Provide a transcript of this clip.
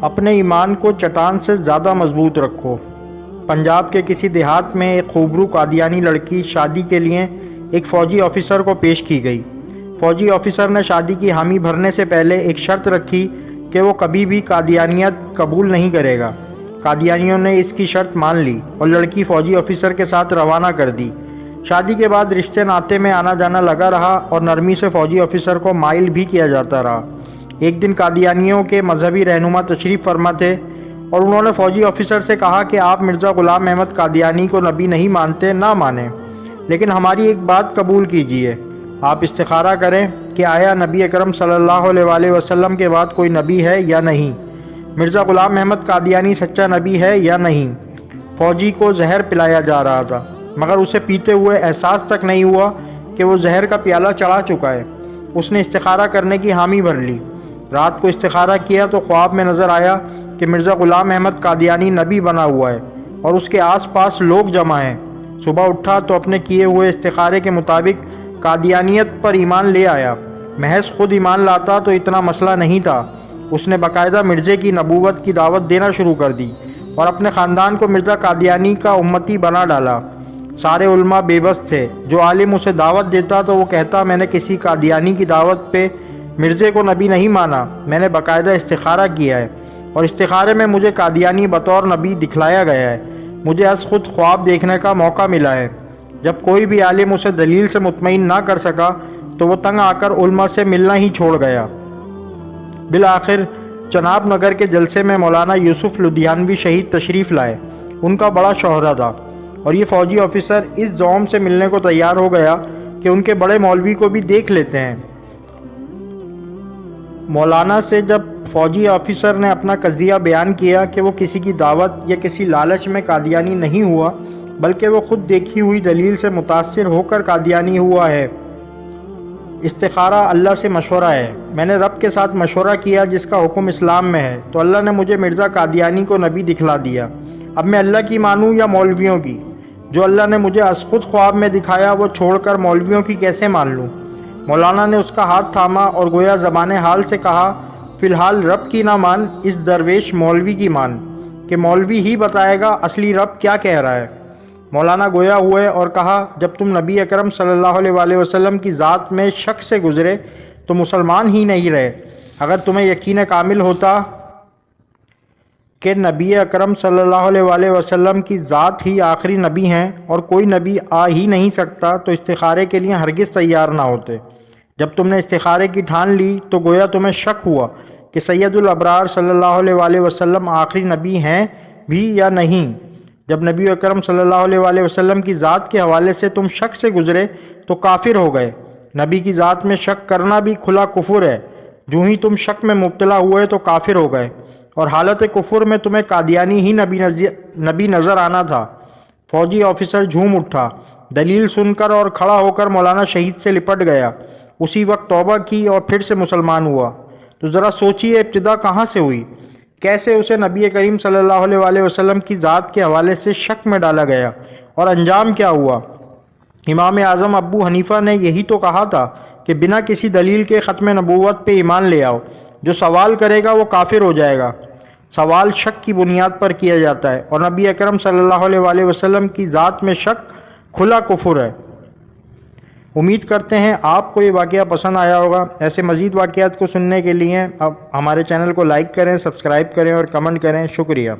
اپنے ایمان کو چٹان سے زیادہ مضبوط رکھو۔ پنجاب کے کسی دیہات میں ایک خوبرو قادیانی لڑکی شادی کے لیے ایک فوجی آفیسر کو پیش کی گئی۔ فوجی آفیسر نے شادی کی حامی بھرنے سے پہلے ایک شرط رکھی کہ وہ کبھی بھی قادیانیت قبول نہیں کرے گا۔ قادیانیوں نے اس کی شرط مان لی اور لڑکی فوجی آفیسر کے ساتھ روانہ کر دی۔ شادی کے بعد رشتے ناطے میں آنا جانا لگا رہا اور نرمی سے فوجی آفیسر کو مائل بھی کیا جاتا رہا۔ ایک دن قادیانیوں کے مذہبی رہنما تشریف فرما تھے اور انہوں نے فوجی آفیسر سے کہا کہ آپ مرزا غلام احمد قادیانی کو نبی نہیں مانتے، نہ مانیں، لیکن ہماری ایک بات قبول کیجئے۔ آپ استخارہ کریں کہ آیا نبی اکرم صلی اللہ علیہ وآلہ وسلم کے بعد کوئی نبی ہے یا نہیں، مرزا غلام احمد قادیانی سچا نبی ہے یا نہیں۔ فوجی کو زہر پلایا جا رہا تھا، مگر اسے پیتے ہوئے احساس تک نہیں ہوا کہ وہ زہر کا پیالہ چڑھا چکا ہے۔ اس نے استخارہ کرنے کی حامی بھر لی۔ رات کو استخارہ کیا تو خواب میں نظر آیا کہ مرزا غلام احمد قادیانی نبی بنا ہوا ہے اور اس کے آس پاس لوگ جمع ہیں۔ صبح اٹھا تو اپنے کیے ہوئے استخارے کے مطابق قادیانیت پر ایمان لے آیا۔ محض خود ایمان لاتا تو اتنا مسئلہ نہیں تھا۔ اس نے باقاعدہ مرزے کی نبوت کی دعوت دینا شروع کر دی اور اپنے خاندان کو مرزا قادیانی کا امتی بنا ڈالا۔ سارے علماء بے بس تھے۔ جو عالم اسے دعوت دیتا تو وہ کہتا میں نے کسی قادیانی کی دعوت پہ مرزے کو نبی نہیں مانا، میں نے باقاعدہ استخارہ کیا ہے اور استخارے میں مجھے قادیانی بطور نبی دکھلایا گیا ہے۔ مجھے از خود خواب دیکھنے کا موقع ملا ہے۔ جب کوئی بھی عالم اسے دلیل سے مطمئن نہ کر سکا تو وہ تنگ آ کر علماء سے ملنا ہی چھوڑ گیا۔ بالآخر چناب نگر کے جلسے میں مولانا یوسف لدھیانوی شہید تشریف لائے۔ ان کا بڑا شہرہ تھا اور یہ فوجی آفیسر اس زوم سے ملنے کو تیار ہو گیا کہ ان کے بڑے مولوی کو بھی دیکھ لیتے ہیں۔ مولانا سے جب فوجی آفیسر نے اپنا قضیہ بیان کیا کہ وہ کسی کی دعوت یا کسی لالچ میں قادیانی نہیں ہوا بلکہ وہ خود دیکھی ہوئی دلیل سے متاثر ہو کر قادیانی ہوا ہے۔ استخارہ اللہ سے مشورہ ہے۔ میں نے رب کے ساتھ مشورہ کیا جس کا حکم اسلام میں ہے، تو اللہ نے مجھے مرزا قادیانی کو نبی دکھلا دیا۔ اب میں اللہ کی مانوں یا مولویوں کی؟ جو اللہ نے مجھے از خود خواب میں دکھایا وہ چھوڑ کر مولویوں کی کیسے مان لوں؟ مولانا نے اس کا ہاتھ تھاما اور گویا زبان حال سے کہا فی الحال رب کی نہ مان، اس درویش مولوی کی مان، کہ مولوی ہی بتائے گا اصلی رب کیا کہہ رہا ہے۔ مولانا گویا ہوئے اور کہا جب تم نبی اکرم صلی اللہ علیہ وآلہ وسلم کی ذات میں شک سے گزرے تو مسلمان ہی نہیں رہے۔ اگر تمہیں یقین کامل ہوتا کہ نبی اکرم صلی اللہ علیہ وآلہ وسلم کی ذات ہی آخری نبی ہیں اور کوئی نبی آ ہی نہیں سکتا تو استخارے کے لیے ہرگز تیار نہ ہوتے۔ جب تم نے استخارے کی ٹھان لی تو گویا تمہیں شک ہوا کہ سید الابرار صلی اللہ علیہ وآلہ وسلم آخری نبی ہیں بھی یا نہیں۔ جب نبی اکرم صلی اللہ علیہ وآلہ وسلم کی ذات کے حوالے سے تم شک سے گزرے تو کافر ہو گئے۔ نبی کی ذات میں شک کرنا بھی کھلا کفر ہے۔ جو ہی تم شک میں مبتلا ہوئے تو کافر ہو گئے اور حالت کفر میں تمہیں قادیانی ہی نبی نظر آنا تھا۔ فوجی آفیسر جھوم اٹھا، دلیل سن کر اور کھڑا ہو کر مولانا شہید سے لپٹ گیا۔ اسی وقت توبہ کی اور پھر سے مسلمان ہوا۔ تو ذرا سوچئے ابتدا کہاں سے ہوئی؟ کیسے اسے نبی کریم صلی اللہ علیہ وآلہ وسلم کی ذات کے حوالے سے شک میں ڈالا گیا اور انجام کیا ہوا؟ امام اعظم ابو حنیفہ نے یہی تو کہا تھا کہ بنا کسی دلیل کے ختم نبوت پہ ایمان لے آؤ، جو سوال کرے گا وہ کافر ہو جائے گا۔ سوال شک کی بنیاد پر کیا جاتا ہے اور نبی اکرم صلی اللہ علیہ وآلہ وسلم کی ذات میں شک کھلا کفر ہے۔ امید کرتے ہیں آپ کو یہ واقعہ پسند آیا ہوگا۔ ایسے مزید واقعات کو سننے کے لیے اب ہمارے چینل کو لائک کریں، سبسکرائب کریں اور کمنٹ کریں۔ شکریہ۔